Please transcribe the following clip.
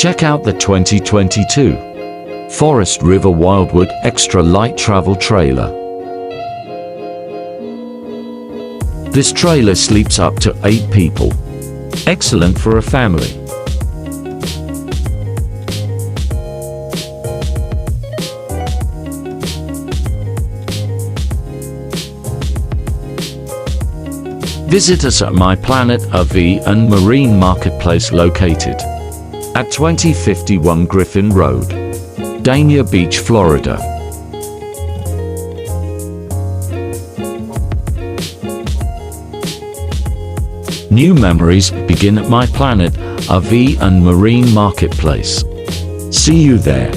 Check out the 2022 Forest River Wildwood X-Lite travel trailer. This trailer sleeps up to 8 people. Excellent for a family. Visit us at My Planet RV and Marine Marketplace located at 2051 Griffin Road, Dania Beach, Florida. New memories begin at My Planet RV and Marine Marketplace. See you there.